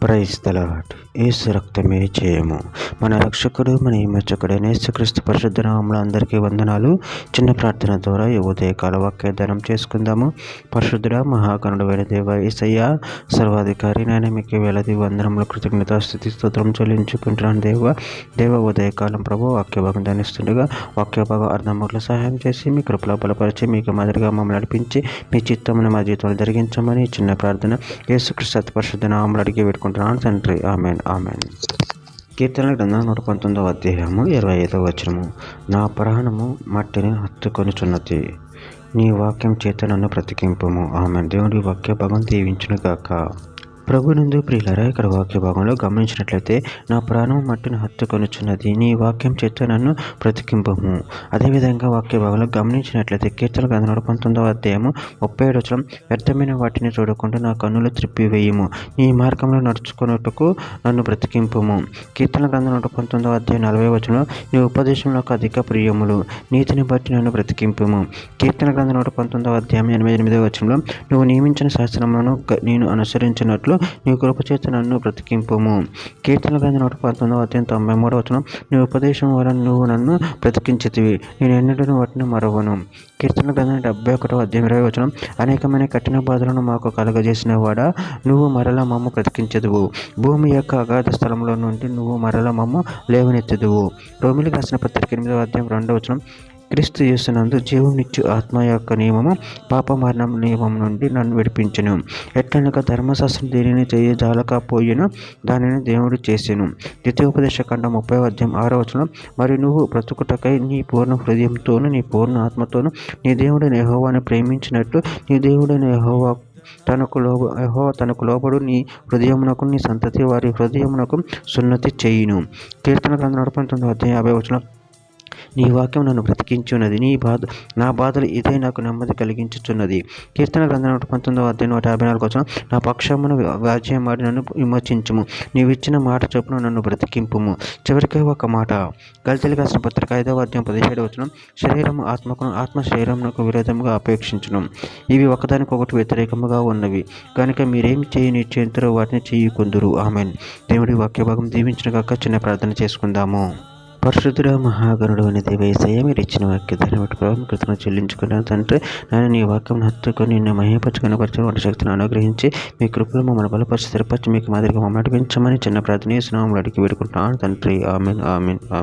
Praise the lord. యేసు రక్తమే జయము. మన రక్షకుడు మన విమోచకుడైన యేసుక్రీస్తు పరిశుద్ధ నామములో అందరికీ వందనాలు. చిన్న ప్రార్థన ద్వారా ఈ ఉదయకాల వాగ్దానం చేసుకుందాము. పరిశుద్ధుడా మహాగణుడైన దేవ యేసయ్య సర్వాధికారి నాయన మీకు వేలాది వందనములు కృతజ్ఞత స్తుతి స్తోత్రం చెల్లించుకుంటున్నాను. దేవ ఉదయకాలం ప్రభు వాక్యభాగం ధ్యానిస్తుండగా వాక్యభాగం అర్థమూట్ల సహాయం చేసి మీ కృపలో బలపరిచి మీకు మాదిరిగా మమ్మల్ని నడిపించి మీ చిత్తమును మా జీవితంలో జరిగించమని చిన్న ప్రార్థన యేసుక్రీస్తు పరిశుద్ధ నామములో అడిగి పెట్టుకుంటున్నాను తండ్రి. Amen amen. కీర్తనల గ్రంథం 119వ అధ్యాయము 25వ వచనము. నా ప్రాణము మట్టిని హత్తుకొనుచున్నది, నీ వాక్యం చేత నన్ను బ్రతికింపుము. ఆమెన్. దేవుడి వాక్య భాగం దీవించును గాక. ప్రభునందు ప్రియులారా, ఇక్కడ వాక్య భాగంలో గమనించినట్లయితే నా ప్రాణం మట్టిని హత్తుకొనుచున్నది, నీ వాక్యం చేత నన్ను బ్రతికింపుము. అదేవిధంగా వాక్య భాగంలో గమనించినట్లయితే కీర్తన గ్రంథం 119వ అధ్యాయము 37వ వచనం. వ్యర్థమైన వాటిని చూడకుండా నా కన్నులు త్రిప్పివేయుము, నీ మార్గంలో నడుచుకున్నట్టుకు నన్ను బ్రతికింపుము. కీర్తన గ్రంథం 119వ అధ్యాయం 40వ వచనంలో నీ ఉపదేశం నాకు అధిక ప్రియములు, నీతిని బట్టి నన్ను బ్రతికింపుము. కీర్తన గ్రంథం 119వ అధ్యాయం 88వ వచనంలో నువ్వు నియమించిన శాస్త్రములను నేను అనుసరించినట్లు నీ కృపచేత నన్ను బ్రతికింపుము. కీర్తన గ్రంథం 119వ అధ్యాయం 93వ వచనం. నీ ఉపదేశం వలన నువ్వు నన్ను బ్రతికించితివి, నేను ఎన్నడూ వాటిని మరవను. కీర్తన గ్రంథం 71వ అధ్యాయం 20వ వచనం. అనేకమైన కఠిన బాధలను మాకు కలుగజేసిన వాడా, నువ్వు మరల మమ్ము బ్రతికించదువు, భూమి యొక్క అగాధ స్థలంలో నుండి నువ్వు మరల మమ్ము లేవనెత్తుదువు. రోమిలికి రాసిన పత్రిక 8వ అధ్యాయం 2వ వచనం. క్రీస్తు యేసునందు జీవమునిచ్చు ఆత్మ యొక్క నియమము పాప మరణం నియమం నుండి నన్ను విడిపించెను. ఎట్లనగా ధర్మశాస్త్రం దేనిని చేయజాలకపోయినా దానిని దేవుడు చేసెను. ద్వితీయోపదేశకాండం 30వ అధ్యాయం 6వ వచనం. మరి నువ్వు బ్రతుకుటకై నీ పూర్ణ హృదయంతోను నీ పూర్ణ ఆత్మతోను నీ దేవుడైన యెహోవాను ప్రేమించినట్లు నీ దేవుడైన యెహోవా తనకు లోబడు నీ హృదయమునకు నీ సంతతి వారి హృదయమునకు సున్నతి చేయును. కీర్తన గ్రంథం 119వ అధ్యాయం 50వ వచనం. నీ వాక్యం నన్ను బ్రతికించున్నది, నా బాధలు ఇదే నాకు నెమ్మది కలిగించుచున్నది. కీర్తన గ్రంథం 119వ అధ్యాయం 154వ వచనం. నా పక్షమును వ్యాజ్యమాడి నన్ను విమోచించుము, నీవిచ్చిన మాట చొప్పున నన్ను బ్రతికింపుము. చివరికి ఒక మాట. గలతీయులకు రాసిన పత్రిక 5వ అధ్యాయం 17వ వచనం. శరీరము ఆత్మకును ఆత్మ శరీరమునకు విరోధముగా అపేక్షించును, ఇవి ఒకదానికొకటి వ్యతిరేకముగా ఉన్నవి, కనుక మీరేం చేయి నిశ్చయింతురో వాటిని చేయకుందురు. ఆమెన్. దేవుడి వాక్య భాగం దీవించిన కాక చిన్న ప్రార్థన చేసుకుందాము. పరిశుద్ధుడ మహాగణుడు అని దేవ యేసయ్య, మీరు ఇచ్చిన వాక్యాన్ని బట్టి ప్రభావం కృతజ్ఞత చెల్లించుకున్నాను తండ్రి. నేను నీ వాక్యం హత్తుకొని నిన్ను మహిమపరచుకుని వంటి శక్తిని అనుగ్రహించి మీ కృపలో మమ్మల్ని బలపరిచి స్థిరపరిచి మీకు మాదిరిగా మమ్మల్ని నడిపించమని చిన్న ప్రార్థన చేస్తున్నాము అడిగి వేడుకుంటున్నాను తండ్రి. Amen amen.